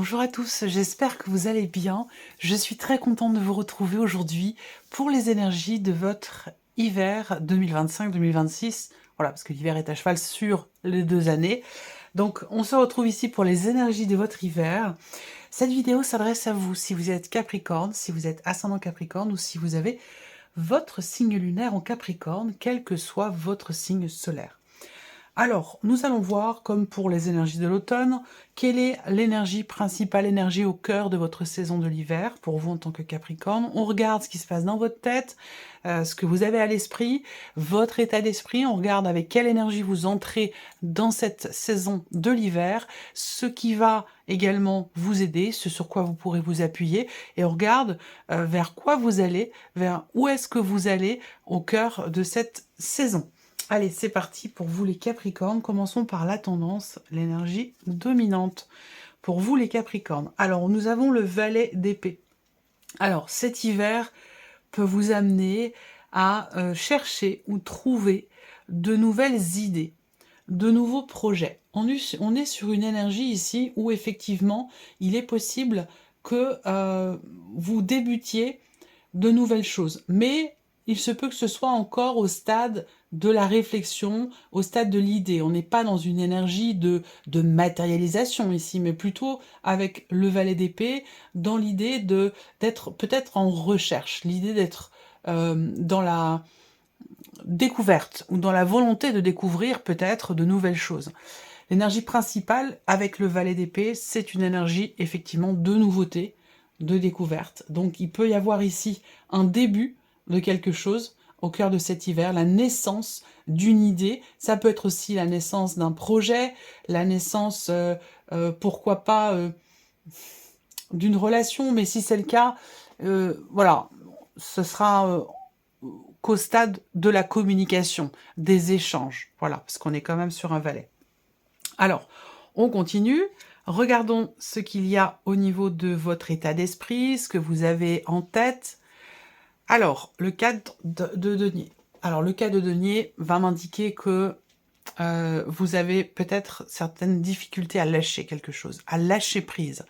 Bonjour à tous, j'espère que vous allez bien. Je suis très contente de vous retrouver aujourd'hui pour les énergies de votre hiver 2025-2026. Voilà, parce que l'hiver est à cheval sur les 2 années. Donc, on se retrouve ici pour les énergies de votre hiver. Cette vidéo s'adresse à vous si vous êtes Capricorne, si vous êtes ascendant Capricorne ou si vous avez votre signe lunaire en Capricorne, quel que soit votre signe solaire. Alors, nous allons voir, comme pour les énergies de l'automne, quelle est l'énergie principale, l'énergie au cœur de votre saison de l'hiver, pour vous en tant que Capricorne. On regarde ce qui se passe dans votre tête, ce que vous avez à l'esprit, votre état d'esprit. On regarde avec quelle énergie vous entrez dans cette saison de l'hiver, ce qui va également vous aider, ce sur quoi vous pourrez vous appuyer. Et on regarde vers quoi vous allez, vers où est-ce que vous allez au cœur de cette saison. Allez, c'est parti pour vous les Capricornes. Commençons par la tendance, l'énergie dominante. Pour vous les Capricornes. Alors, nous avons le valet d'épée. Alors, cet hiver peut vous amener à chercher ou trouver de nouvelles idées, de nouveaux projets. On est sur une énergie ici où effectivement, il est possible que vous débutiez de nouvelles choses. Mais il se peut que ce soit encore au stade de la réflexion, au stade de l'idée. On n'est pas dans une énergie de matérialisation ici, mais plutôt avec le valet d'épée, dans l'idée d'être peut-être en recherche, l'idée d'être dans la découverte ou dans la volonté de découvrir peut-être de nouvelles choses. L'énergie principale avec le valet d'épée, c'est une énergie effectivement de nouveauté, de découverte. Donc il peut y avoir ici un début de quelque chose au cœur de cet hiver, la naissance d'une idée. Ça peut être aussi la naissance d'un projet, la naissance, pourquoi pas, d'une relation, mais si c'est le cas, voilà, ce sera qu'au stade de la communication, des échanges, voilà, parce qu'on est quand même sur un valet. Alors, on continue. Regardons ce qu'il y a au niveau de votre état d'esprit, ce que vous avez en tête. Alors, le cadre de denier. Alors, le cas de denier va m'indiquer que vous avez peut-être certaines difficultés à lâcher quelque chose, à lâcher prise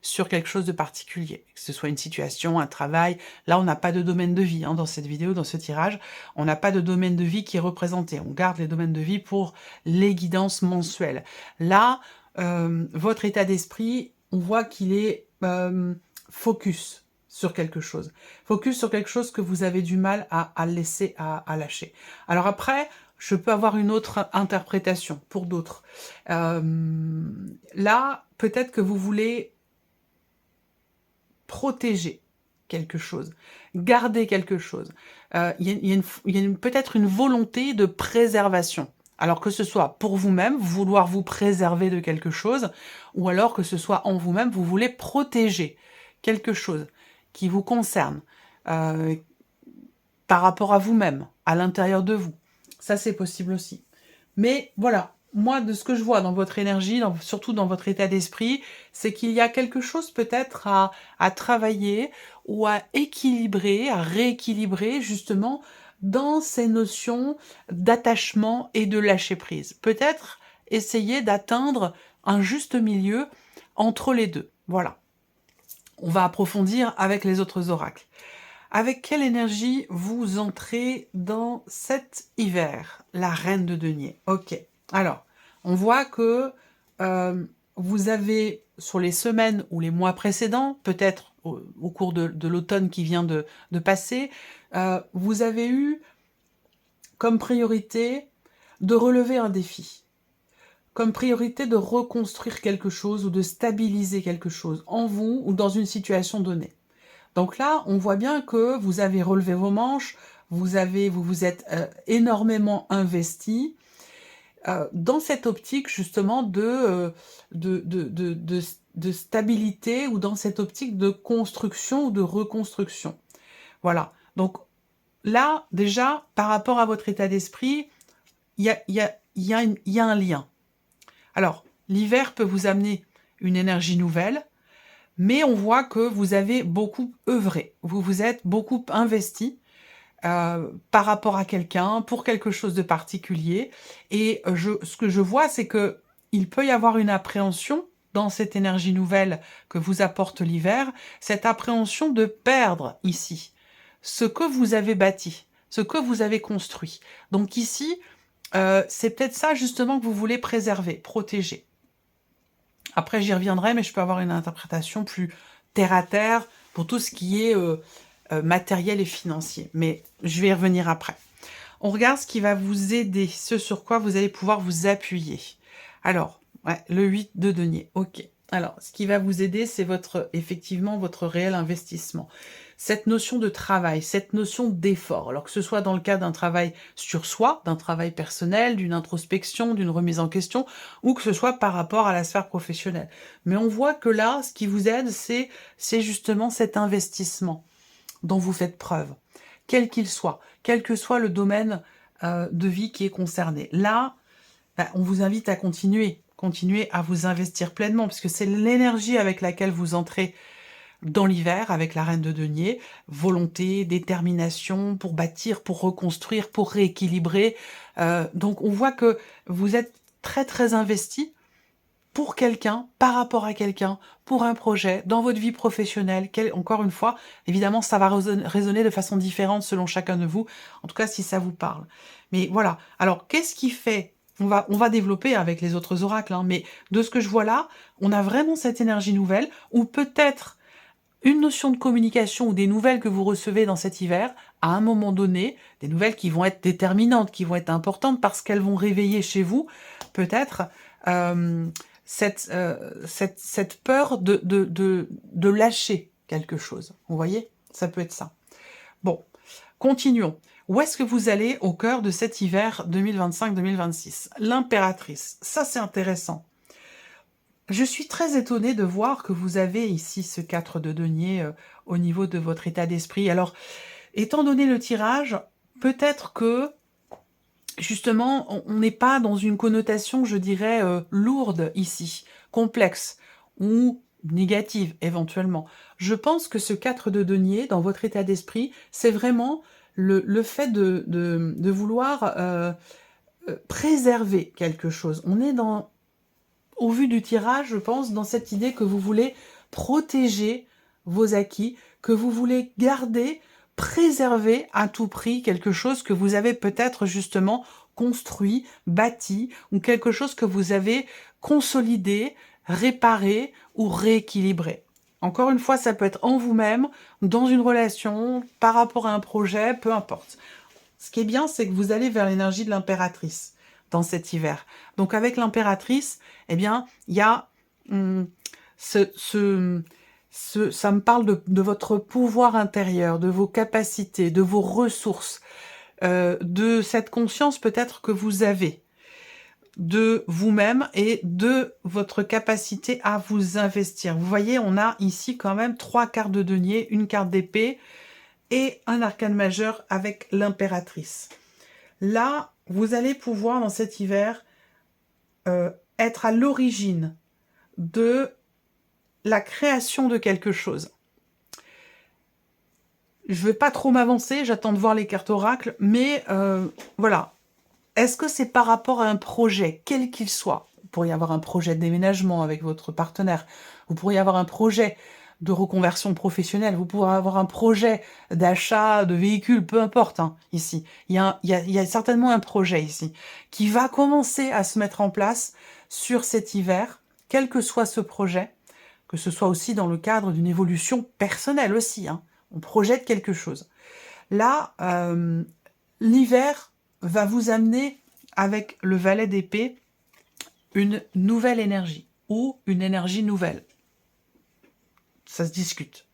sur quelque chose de particulier, que ce soit une situation, un travail. Là, on n'a pas de domaine de vie dans cette vidéo, dans ce tirage. On n'a pas de domaine de vie qui est représenté. On garde les domaines de vie pour les guidances mensuelles. Là, votre état d'esprit, on voit qu'il est focus sur quelque chose. Focus sur quelque chose que vous avez du mal à laisser, à lâcher. Alors après, je peux avoir une autre interprétation pour d'autres. Là, peut-être que vous voulez protéger quelque chose, garder quelque chose. Il y a peut-être une volonté de préservation. Alors que ce soit pour vous-même, vouloir vous préserver de quelque chose, ou alors que ce soit en vous-même, vous voulez protéger quelque chose qui vous concerne, par rapport à vous-même, à l'intérieur de vous. Ça, c'est possible aussi. Mais voilà, moi, de ce que je vois dans votre énergie, surtout dans votre état d'esprit, c'est qu'il y a quelque chose peut-être à travailler ou à équilibrer, à rééquilibrer, justement, dans ces notions d'attachement et de lâcher-prise. Peut-être essayer d'atteindre un juste milieu entre les deux. Voilà. On va approfondir avec les autres oracles. Avec quelle énergie vous entrez dans cet hiver? La reine de denier. Ok. Alors, on voit que vous avez, sur les semaines ou les mois précédents, peut-être au cours de l'automne qui vient de passer, vous avez eu comme priorité de relever un défi, comme priorité de reconstruire quelque chose ou de stabiliser quelque chose en vous ou dans une situation donnée. Donc là, on voit bien que vous avez relevé vos manches, vous vous êtes énormément investi dans cette optique justement de stabilité ou dans cette optique de construction ou de reconstruction. Voilà. Donc là, déjà, par rapport à votre état d'esprit, il y a un lien. Alors, l'hiver peut vous amener une énergie nouvelle, mais on voit que vous avez beaucoup œuvré, vous vous êtes beaucoup investi par rapport à quelqu'un, pour quelque chose de particulier, et ce que je vois, c'est que il peut y avoir une appréhension dans cette énergie nouvelle que vous apporte l'hiver, cette appréhension de perdre ici ce que vous avez bâti, ce que vous avez construit. Donc ici, c'est peut-être ça justement que vous voulez préserver, protéger. Après, j'y reviendrai, mais je peux avoir une interprétation plus terre-à-terre pour tout ce qui est matériel et financier. Mais je vais y revenir après. On regarde ce qui va vous aider, ce sur quoi vous allez pouvoir vous appuyer. Alors, ouais, le 8 de denier, ok. Alors, ce qui va vous aider, c'est effectivement votre réel investissement. Cette notion de travail, cette notion d'effort, alors que ce soit dans le cas d'un travail sur soi, d'un travail personnel, d'une introspection, d'une remise en question, ou que ce soit par rapport à la sphère professionnelle. Mais on voit que là, ce qui vous aide, c'est justement cet investissement dont vous faites preuve, quel qu'il soit, quel que soit le domaine de vie qui est concerné. Là, on vous invite à continuer à vous investir pleinement, puisque c'est l'énergie avec laquelle vous entrez dans l'hiver, avec la reine de denier, volonté, détermination pour bâtir, pour reconstruire, pour rééquilibrer. Donc on voit que vous êtes très très investi pour quelqu'un, par rapport à quelqu'un, pour un projet, dans votre vie professionnelle. Encore une fois, évidemment, ça va résonner de façon différente selon chacun de vous, en tout cas si ça vous parle. Mais voilà, alors qu'est-ce qui fait on va développer avec les autres oracles, hein, mais de ce que je vois là, on a vraiment cette énergie nouvelle, ou peut-être une notion de communication ou des nouvelles que vous recevez dans cet hiver, à un moment donné, des nouvelles qui vont être déterminantes, qui vont être importantes parce qu'elles vont réveiller chez vous, peut-être, cette peur de lâcher quelque chose. Vous voyez? Ça peut être ça. Bon, continuons. Où est-ce que vous allez au cœur de cet hiver 2025-2026? L'impératrice. Ça, c'est intéressant. Je suis très étonnée de voir que vous avez ici ce 4 de denier au niveau de votre état d'esprit. Alors, étant donné le tirage, peut-être que, justement, on n'est pas dans une connotation, je dirais, lourde ici, complexe, ou négative, éventuellement. Je pense que ce 4 de denier, dans votre état d'esprit, c'est vraiment le fait de vouloir préserver quelque chose. On est au vu du tirage, je pense, dans cette idée que vous voulez protéger vos acquis, que vous voulez garder, préserver à tout prix quelque chose que vous avez peut-être justement construit, bâti, ou quelque chose que vous avez consolidé, réparé ou rééquilibré. Encore une fois, ça peut être en vous-même, dans une relation, par rapport à un projet, peu importe. Ce qui est bien, c'est que vous allez vers l'énergie de l'impératrice dans cet hiver. Donc avec l'impératrice, eh bien, il y a ça me parle de votre pouvoir intérieur, de vos capacités, de vos ressources, de cette conscience peut-être que vous avez de vous-même et de votre capacité à vous investir. Vous voyez, on a ici quand même 3 cartes de denier, une carte d'épée et un arcane majeur avec l'impératrice. Là, vous allez pouvoir, dans cet hiver, être à l'origine de la création de quelque chose. Je ne vais pas trop m'avancer, j'attends de voir les cartes oracles, mais voilà. Est-ce que c'est par rapport à un projet, quel qu'il soit? Vous pourriez avoir un projet de déménagement avec votre partenaire, vous pourriez avoir un projet de reconversion professionnelle, vous pourrez avoir un projet d'achat de véhicules, peu importe, hein, ici. Il y a certainement un projet ici qui va commencer à se mettre en place sur cet hiver, quel que soit ce projet, que ce soit aussi dans le cadre d'une évolution personnelle aussi, hein. On projette quelque chose. Là, l'hiver va vous amener, avec le valet d'épée, une nouvelle énergie, ou une énergie nouvelle. Ça se discute.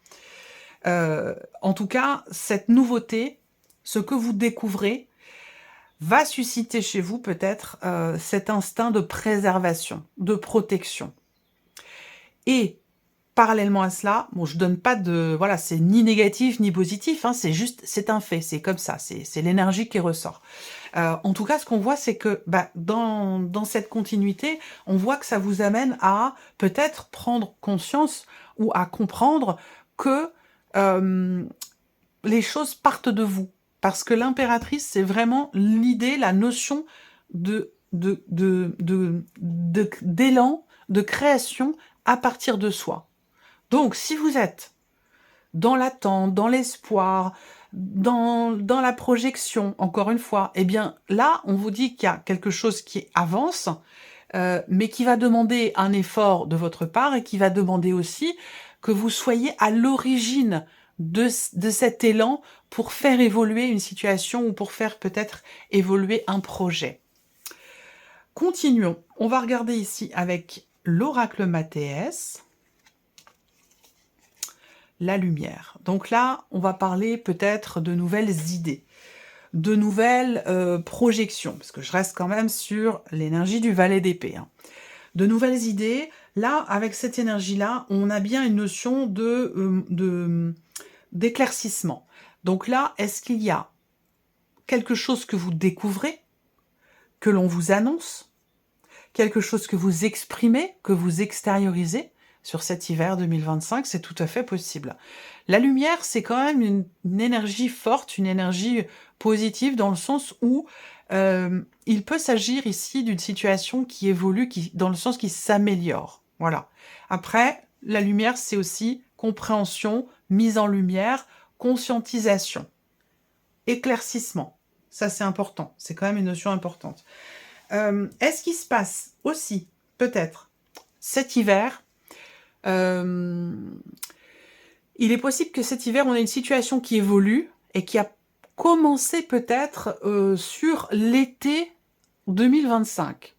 En tout cas, cette nouveauté, ce que vous découvrez, va susciter chez vous peut-être cet instinct de préservation, de protection. Et parallèlement à cela, bon, je donne pas de... Voilà, c'est ni négatif ni positif, hein, c'est juste, c'est un fait, c'est comme ça, c'est l'énergie qui ressort. En tout cas, ce qu'on voit, c'est que dans cette continuité, on voit que ça vous amène à peut-être prendre conscience ou à comprendre que les choses partent de vous. Parce que l'impératrice, c'est vraiment l'idée, la notion d'élan, de création à partir de soi. Donc, si vous êtes dans l'attente, dans l'espoir, dans la projection, encore une fois, eh bien là, on vous dit qu'il y a quelque chose qui avance, mais qui va demander un effort de votre part et qui va demander aussi que vous soyez à l'origine de cet élan pour faire évoluer une situation ou pour faire peut-être évoluer un projet. Continuons. On va regarder ici avec l'oracle Mathéès. La lumière. Donc là, on va parler peut-être de nouvelles idées, de nouvelles projections, parce que je reste quand même sur l'énergie du valet d'épée. Hein. De nouvelles idées. Là, avec cette énergie-là, on a bien une notion d'éclaircissement. Donc là, est-ce qu'il y a quelque chose que vous découvrez, que l'on vous annonce, quelque chose que vous exprimez, que vous extériorisez sur cet hiver 2025, c'est tout à fait possible. La lumière, c'est quand même une énergie forte, une énergie positive, dans le sens où il peut s'agir ici d'une situation qui évolue, dans le sens qui s'améliore. Voilà. Après, la lumière, c'est aussi compréhension, mise en lumière, conscientisation, éclaircissement. Ça, c'est important. C'est quand même une notion importante. Est-ce qu'il se passe aussi, peut-être, cet hiver, il est possible que cet hiver, on ait une situation qui évolue et qui a commencé peut-être sur l'été 2025.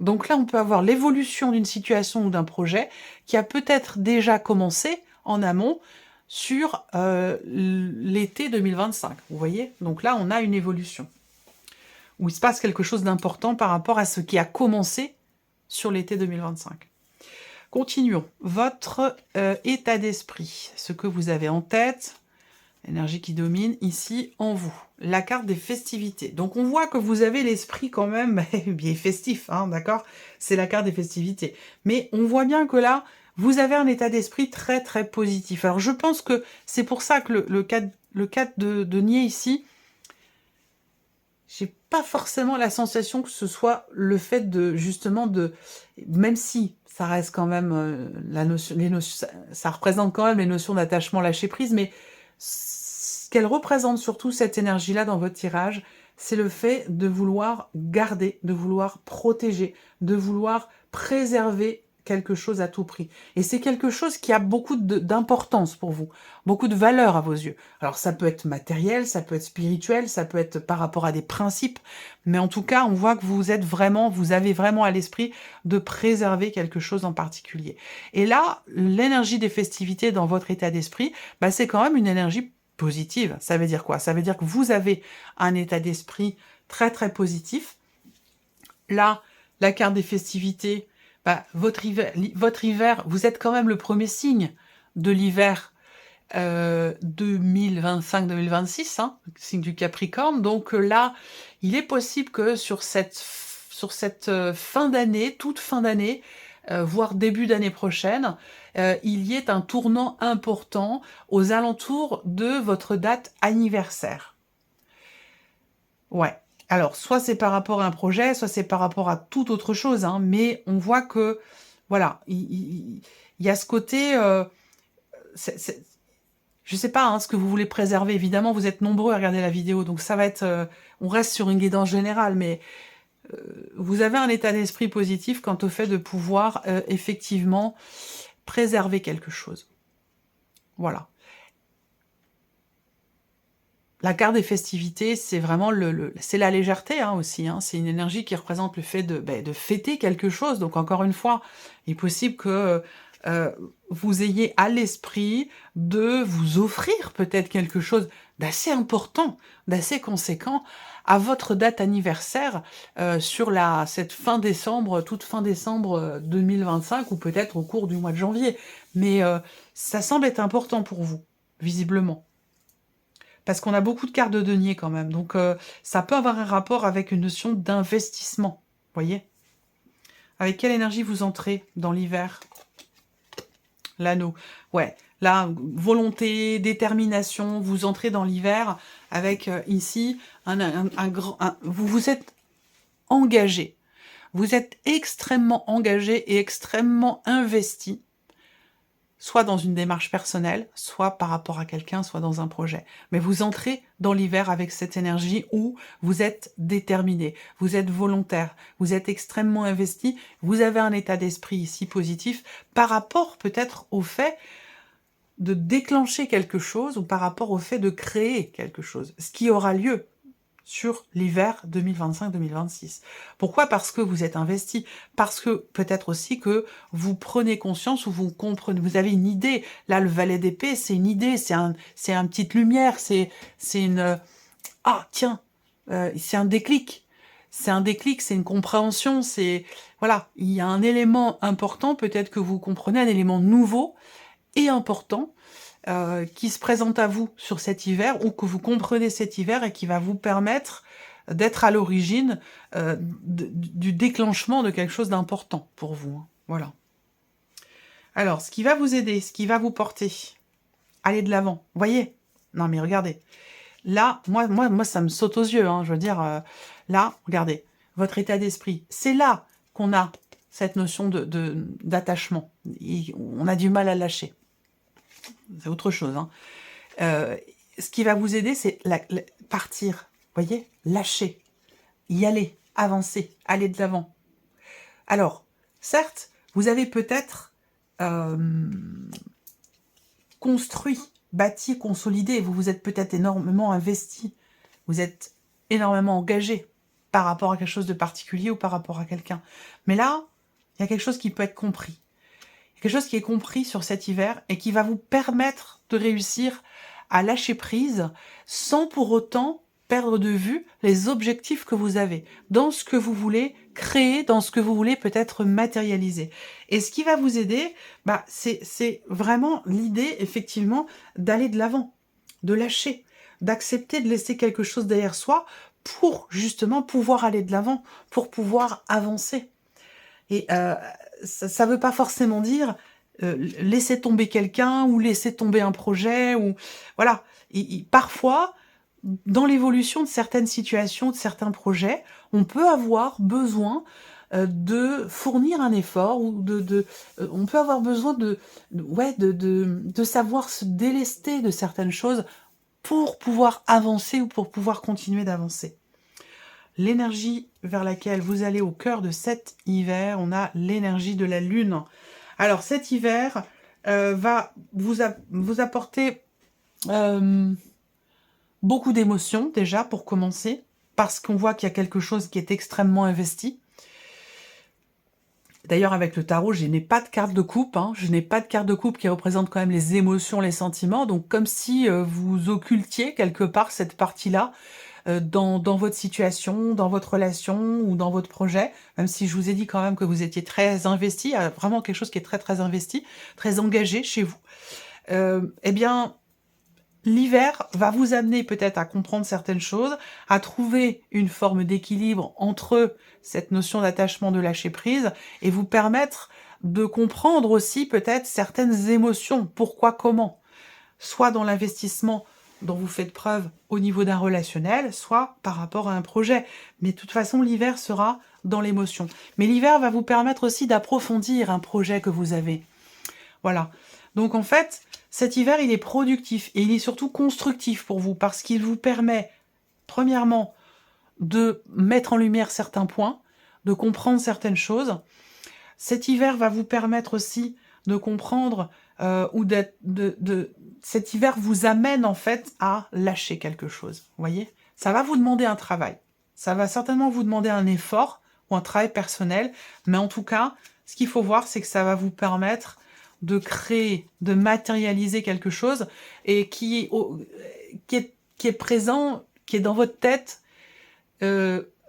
Donc là, on peut avoir l'évolution d'une situation ou d'un projet qui a peut-être déjà commencé en amont sur l'été 2025. Vous voyez? Donc là, on a une évolution où il se passe quelque chose d'important par rapport à ce qui a commencé sur l'été 2025. Continuons. Votre état d'esprit, ce que vous avez en tête, l'énergie qui domine ici en vous. La carte des festivités. Donc on voit que vous avez l'esprit quand même bien festif, hein, d'accord? C'est la carte des festivités. Mais on voit bien que là, vous avez un état d'esprit très très positif. Alors je pense que c'est pour ça que le 4 de denier ici, j'ai pas forcément la sensation que ce soit le fait de, justement, même si ça reste quand même la notion, ça représente quand même les notions d'attachement, lâcher prise, mais ce qu'elle représente surtout, cette énergie-là dans votre tirage, c'est le fait de vouloir garder, de vouloir protéger, de vouloir préserver quelque chose à tout prix. Et c'est quelque chose qui a beaucoup d'importance pour vous, beaucoup de valeur à vos yeux. Alors ça peut être matériel, ça peut être spirituel, ça peut être par rapport à des principes, mais en tout cas, on voit que vous avez vraiment à l'esprit de préserver quelque chose en particulier. Et là, l'énergie des festivités dans votre état d'esprit, bah, c'est quand même une énergie positive. Ça veut dire quoi? Ça veut dire que vous avez un état d'esprit très très positif. Là, la carte des festivités, bah, votre hiver, vous êtes quand même le premier signe de l'hiver 2025-2026, hein, signe du Capricorne. Donc là, il est possible que sur cette fin d'année, toute fin d'année, voire début d'année prochaine, il y ait un tournant important aux alentours de votre date anniversaire. Ouais. Alors, soit c'est par rapport à un projet, soit c'est par rapport à toute autre chose, hein, mais on voit que, voilà, il y a ce côté... je sais pas hein, ce que vous voulez préserver. Évidemment, vous êtes nombreux à regarder la vidéo, donc ça va être... on reste sur une guidance générale, mais vous avez un état d'esprit positif quant au fait de pouvoir effectivement préserver quelque chose. Voilà. La carte des festivités, c'est vraiment c'est la légèreté hein, aussi. Hein. C'est une énergie qui représente le fait de fêter quelque chose. Donc encore une fois, il est possible que vous ayez à l'esprit de vous offrir peut-être quelque chose d'assez important, d'assez conséquent à votre date anniversaire sur cette fin décembre, toute fin décembre 2025 ou peut-être au cours du mois de janvier. Mais ça semble être important pour vous, visiblement. Parce qu'on a beaucoup de cartes de denier quand même. Donc, ça peut avoir un rapport avec une notion d'investissement. Voyez? Avec quelle énergie vous entrez dans l'hiver? L'anneau. Ouais. Là, volonté, détermination. Vous entrez dans l'hiver avec, ici, vous vous êtes engagé. Vous êtes extrêmement engagé et extrêmement investi soit dans une démarche personnelle, soit par rapport à quelqu'un, soit dans un projet. Mais vous entrez dans l'hiver avec cette énergie où vous êtes déterminé, vous êtes volontaire, vous êtes extrêmement investi, vous avez un état d'esprit ici positif par rapport peut-être au fait de déclencher quelque chose ou par rapport au fait de créer quelque chose, ce qui aura lieu sur l'hiver 2025-2026. Pourquoi? Parce que vous êtes investi, parce que peut-être aussi que vous prenez conscience ou vous comprenez, vous avez une idée. Là, le valet d'épée, c'est une idée, c'est une petite lumière, c'est une... Ah, tiens, c'est un déclic. C'est un déclic, c'est une compréhension, c'est... Voilà, il y a un élément important, peut-être que vous comprenez, un élément nouveau et important, qui se présente à vous sur cet hiver ou que vous comprenez cet hiver et qui va vous permettre d'être à l'origine du déclenchement de quelque chose d'important pour vous. Hein. Voilà. Alors, ce qui va vous aider, ce qui va vous porter, aller de l'avant. Vous voyez? Non, mais regardez. Là, moi, ça me saute aux yeux. Hein, je veux dire, là, regardez, votre état d'esprit. C'est là qu'on a cette notion d'attachement. On a du mal à lâcher. C'est autre chose. Hein. Ce qui va vous aider, c'est partir, voyez, lâcher, y aller, avancer, aller de l'avant. Alors, certes, vous avez peut-être construit, bâti, consolidé, vous vous êtes peut-être énormément investi, vous êtes énormément engagé par rapport à quelque chose de particulier ou par rapport à quelqu'un. Mais là, il y a quelque chose qui peut être compris. Quelque chose qui est compris sur cet hiver et qui va vous permettre de réussir à lâcher prise sans pour autant perdre de vue les objectifs que vous avez, dans ce que vous voulez créer, dans ce que vous voulez peut-être matérialiser. Et ce qui va vous aider, c'est vraiment l'idée, effectivement, d'aller de l'avant, de lâcher, d'accepter de laisser quelque chose derrière soi pour justement pouvoir aller de l'avant, pour pouvoir avancer. Et ça veut pas forcément dire laisser tomber quelqu'un ou laisser tomber un projet ou voilà. Parfois, dans l'évolution de certaines situations, de certains projets, on peut avoir besoin de fournir un effort ou on peut avoir besoin de savoir se délester de certaines choses pour pouvoir avancer ou pour pouvoir continuer d'avancer. L'énergie vers laquelle vous allez au cœur de cet hiver, on a l'énergie de la Lune. Alors cet hiver va vous apporter beaucoup d'émotions déjà pour commencer, parce qu'on voit qu'il y a quelque chose qui est extrêmement investi. D'ailleurs avec le tarot, je n'ai pas de carte de coupe, hein, je n'ai pas de carte de coupe qui représente quand même les émotions, les sentiments, donc comme si vous occultiez quelque part cette partie-là, dans votre situation, dans votre relation ou dans votre projet, même si je vous ai dit quand même que vous étiez très investi, il y a vraiment quelque chose qui est très très investi, très engagé chez vous. Eh bien, l'hiver va vous amener peut-être à comprendre certaines choses, à trouver une forme d'équilibre entre cette notion d'attachement, de lâcher prise, et vous permettre de comprendre aussi peut-être certaines émotions, pourquoi, comment, soit dans l'investissement dont vous faites preuve au niveau d'un relationnel, soit par rapport à un projet. Mais de toute façon, l'hiver sera dans l'émotion. Mais l'hiver va vous permettre aussi d'approfondir un projet que vous avez. Voilà. Donc en fait, cet hiver, il est productif et il est surtout constructif pour vous parce qu'il vous permet, premièrement, de mettre en lumière certains points, de comprendre certaines choses. Cet hiver va vous permettre aussi de comprendre cet hiver vous amène en fait à lâcher quelque chose. Vous voyez? Ça va vous demander un travail. Ça va certainement vous demander un effort ou un travail personnel. Mais en tout cas, ce qu'il faut voir, c'est que ça va vous permettre de créer, de matérialiser quelque chose et qui est présent, qui est dans votre tête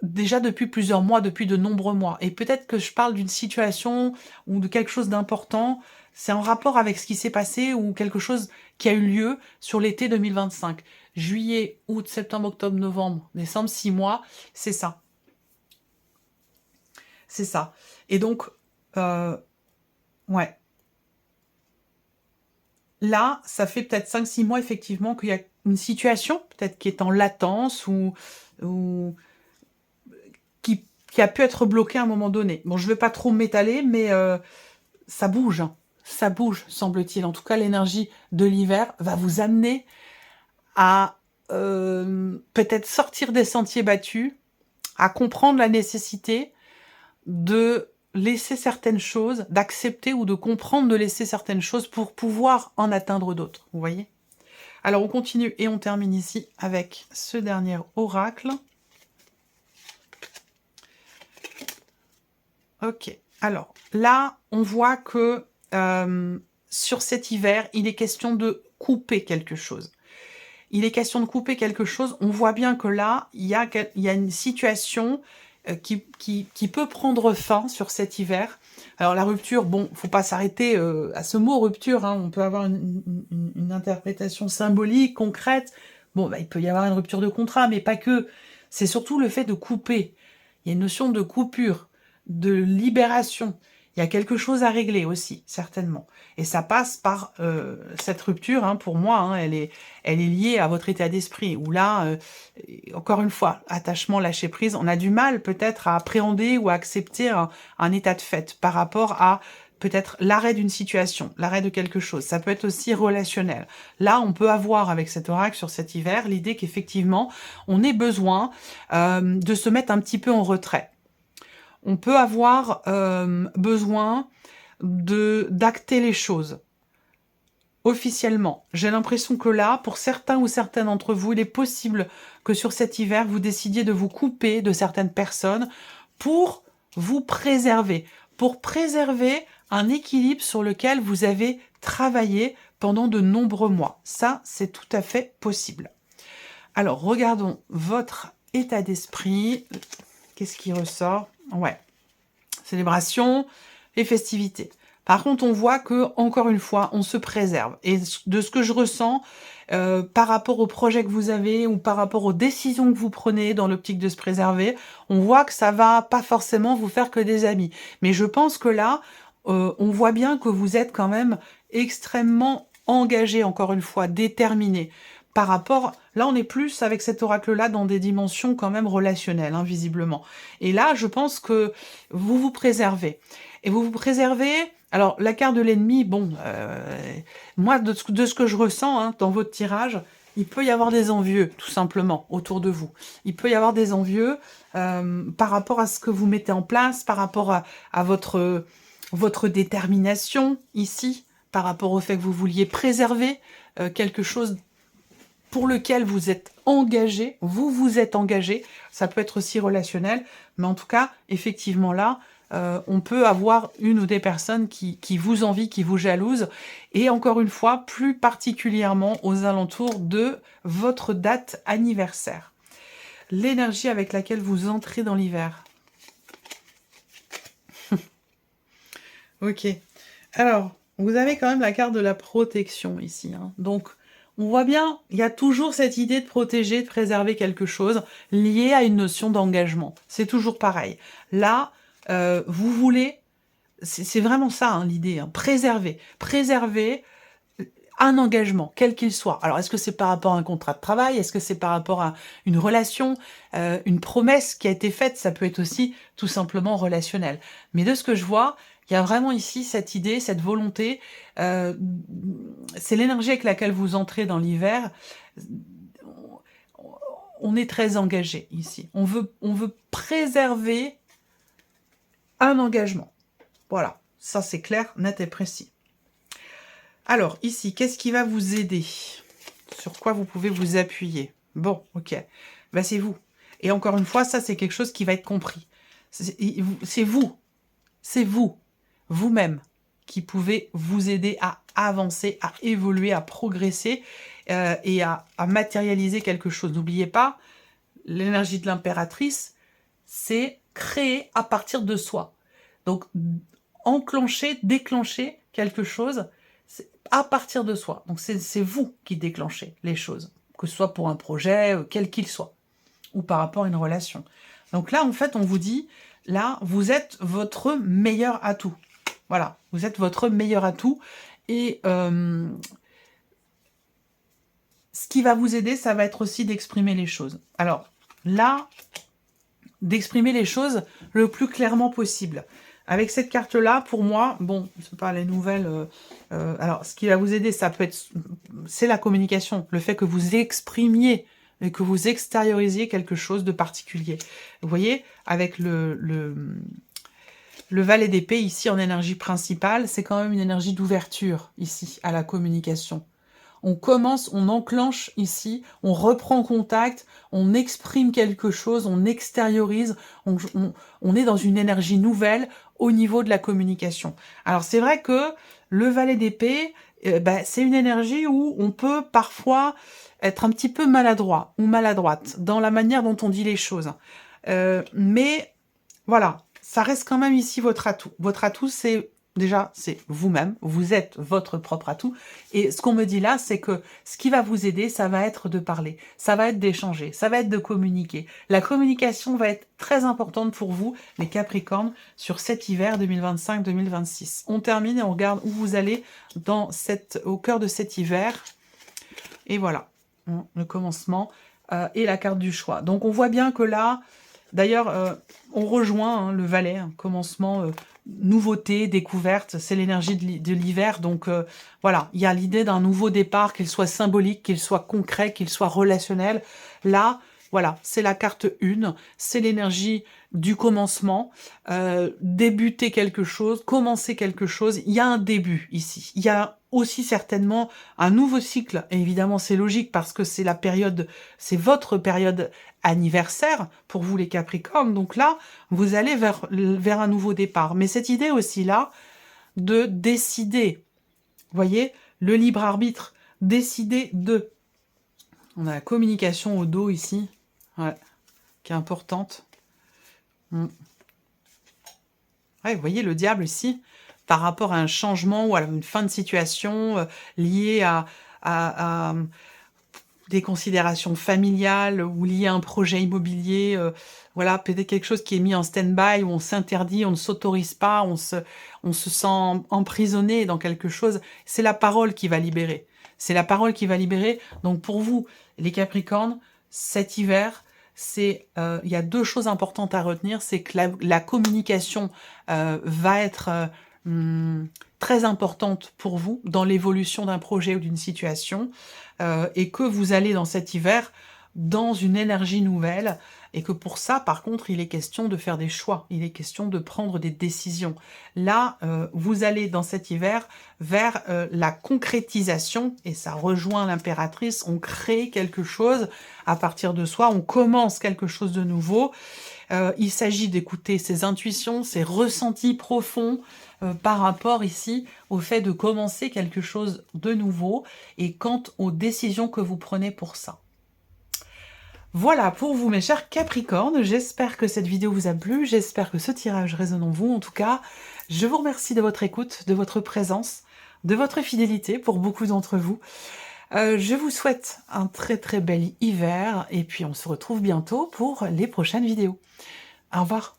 déjà depuis plusieurs mois, depuis de nombreux mois. Et peut-être que je parle d'une situation ou de quelque chose d'important, c'est en rapport avec ce qui s'est passé ou quelque chose qui a eu lieu sur l'été 2025. Juillet, août, septembre, octobre, novembre, décembre, 6 mois, c'est ça. C'est ça. Et donc, ouais. Là, ça fait peut-être 5-6 mois, effectivement, qu'il y a une situation, peut-être qui est en latence ou qui a pu être bloquée à un moment donné. Bon, je ne vais pas trop m'étaler, mais ça bouge. Hein. ça bouge, semble-t-il. En tout cas, l'énergie de l'hiver va vous amener à peut-être sortir des sentiers battus, à comprendre la nécessité de laisser certaines choses, d'accepter ou de comprendre de laisser certaines choses pour pouvoir en atteindre d'autres. Vous voyez? Alors, on continue et on termine ici avec ce dernier oracle. Ok. Alors, là, on voit que sur cet hiver, il est question de couper quelque chose. Il est question de couper quelque chose. On voit bien que là, il y a une situation qui peut prendre fin sur cet hiver. Alors la rupture, bon, faut pas s'arrêter à ce mot rupture, hein. On peut avoir une interprétation symbolique, concrète. Bon, bah, il peut y avoir une rupture de contrat, mais pas que. C'est surtout le fait de couper. Il y a une notion de coupure, de libération. Il y a quelque chose à régler aussi, certainement. Et ça passe par cette rupture, hein, pour moi, hein, elle est liée à votre état d'esprit, où là, encore une fois, attachement, lâcher prise, on a du mal peut-être à appréhender ou à accepter un état de fait par rapport à peut-être l'arrêt d'une situation, l'arrêt de quelque chose. Ça peut être aussi relationnel. Là, on peut avoir avec cet oracle sur cet hiver l'idée qu'effectivement, on ait besoin de se mettre un petit peu en retrait. On peut avoir besoin d'acter les choses officiellement. J'ai l'impression que là, pour certains ou certaines d'entre vous, il est possible que sur cet hiver, vous décidiez de vous couper de certaines personnes pour vous préserver, pour préserver un équilibre sur lequel vous avez travaillé pendant de nombreux mois. Ça, c'est tout à fait possible. Alors, regardons votre état d'esprit. Qu'est-ce qui ressort? Ouais, célébration et festivités. Par contre, on voit que, encore une fois, on se préserve. Et de ce que je ressens, par rapport au projet que vous avez ou par rapport aux décisions que vous prenez dans l'optique de se préserver, on voit que ça va pas forcément vous faire que des amis. Mais je pense que là, on voit bien que vous êtes quand même extrêmement engagé, encore une fois, déterminé. Par rapport, là on est plus avec cet oracle-là dans des dimensions quand même relationnelles, hein, visiblement. Et là, je pense que vous vous préservez. Et vous vous préservez, alors la carte de l'ennemi, bon, moi de ce que je ressens hein, dans votre tirage, il peut y avoir des envieux, tout simplement, autour de vous. Il peut y avoir des envieux par rapport à ce que vous mettez en place, par rapport à votre détermination ici, par rapport au fait que vous vouliez préserver quelque chose pour lequel vous êtes engagé, vous êtes engagé, ça peut être aussi relationnel, mais en tout cas, effectivement là, on peut avoir une ou des personnes qui vous envient, qui vous jalousent, et encore une fois, plus particulièrement aux alentours de votre date anniversaire. L'énergie avec laquelle vous entrez dans l'hiver. Ok. Alors, vous avez quand même la carte de la protection ici, hein. Donc, on voit bien, il y a toujours cette idée de protéger, de préserver quelque chose lié à une notion d'engagement. C'est toujours pareil. Là, vous voulez, c'est vraiment ça hein, l'idée, hein, préserver. Préserver un engagement, quel qu'il soit. Alors, est-ce que c'est par rapport à un contrat de travail? Est-ce que c'est par rapport à une relation, une promesse qui a été faite? Ça peut être aussi tout simplement relationnel. Mais de ce que je vois, il y a vraiment ici cette idée, cette volonté. C'est l'énergie avec laquelle vous entrez dans l'hiver. On est très engagé ici. On veut préserver un engagement. Voilà, ça c'est clair, net et précis. Alors, ici, qu'est-ce qui va vous aider? Sur quoi vous pouvez vous appuyer? Bon, ok. Ben, c'est vous. Et encore une fois, ça, c'est quelque chose qui va être compris. C'est vous. C'est vous, vous-même, qui pouvez vous aider à avancer, à évoluer, à progresser et à matérialiser quelque chose. N'oubliez pas, l'énergie de l'impératrice, c'est créer à partir de soi. Donc, enclencher, déclencher quelque chose, à partir de soi. Donc c'est vous qui déclenchez les choses, que ce soit pour un projet, quel qu'il soit, ou par rapport à une relation. Donc là, en fait, on vous dit, là, vous êtes votre meilleur atout. Voilà, vous êtes votre meilleur atout. Et ce qui va vous aider, ça va être aussi d'exprimer les choses. Alors là, d'exprimer les choses le plus clairement possible. Avec cette carte-là, pour moi, bon, c'est pas les nouvelles... alors, ce qui va vous aider, ça peut être... C'est la communication, le fait que vous exprimiez et que vous extériorisiez quelque chose de particulier. Vous voyez, avec le valet d'épée, ici, en énergie principale, c'est quand même une énergie d'ouverture, ici, à la communication. On commence, on enclenche ici, on reprend contact, on exprime quelque chose, on extériorise, on est dans une énergie nouvelle au niveau de la communication. Alors c'est vrai que le valet d'épée, c'est une énergie où on peut parfois être un petit peu maladroit ou maladroite dans la manière dont on dit les choses. Mais voilà, ça reste quand même ici votre atout. Votre atout, c'est... Déjà, c'est vous-même, vous êtes votre propre atout. Et ce qu'on me dit là, c'est que ce qui va vous aider, ça va être de parler, ça va être d'échanger, ça va être de communiquer. La communication va être très importante pour vous, les Capricornes, sur cet hiver 2025-2026. On termine et on regarde où vous allez au cœur de cet hiver. Et voilà, le commencement et la carte du choix. Donc on voit bien que là, d'ailleurs, on rejoint le valet, commencement... nouveauté, découverte, c'est l'énergie de l'hiver, donc voilà, il y a l'idée d'un nouveau départ, qu'il soit symbolique, qu'il soit concret, qu'il soit relationnel. Là, voilà, c'est la carte 1, c'est l'énergie du commencement, débuter quelque chose, commencer quelque chose, il y a un début ici, il y a aussi certainement un nouveau cycle, et évidemment c'est logique parce que c'est la période, c'est votre période anniversaire pour vous les Capricornes, donc là, vous allez vers un nouveau départ. Mais cette idée aussi là, de décider, vous voyez, le libre arbitre, décider de... On a la communication au dos ici, ouais, qui est importante. Ouais, vous voyez le diable ici, par rapport à un changement ou à une fin de situation liée à des considérations familiales ou liées à un projet immobilier, voilà, peut-être quelque chose qui est mis en stand-by, où on s'interdit, on ne s'autorise pas, on se sent emprisonné dans quelque chose. C'est la parole qui va libérer. C'est la parole qui va libérer. Donc pour vous, les Capricornes, cet hiver, il y a deux choses importantes à retenir. C'est que la communication va être très importante pour vous dans l'évolution d'un projet ou d'une situation, et que vous allez dans cet hiver dans une énergie nouvelle, et que pour ça, par contre, il est question de faire des choix, il est question de prendre des décisions. Là, vous allez dans cet hiver vers la concrétisation, et ça rejoint l'impératrice, on crée quelque chose à partir de soi, on commence quelque chose de nouveau. Il s'agit d'écouter ses intuitions, ses ressentis profonds, par rapport ici au fait de commencer quelque chose de nouveau et quant aux décisions que vous prenez pour ça. Voilà pour vous mes chers Capricornes, j'espère que cette vidéo vous a plu, j'espère que ce tirage résonne en vous. En tout cas, je vous remercie de votre écoute, de votre présence, de votre fidélité pour beaucoup d'entre vous. Je vous souhaite un très très bel hiver et puis on se retrouve bientôt pour les prochaines vidéos. Au revoir.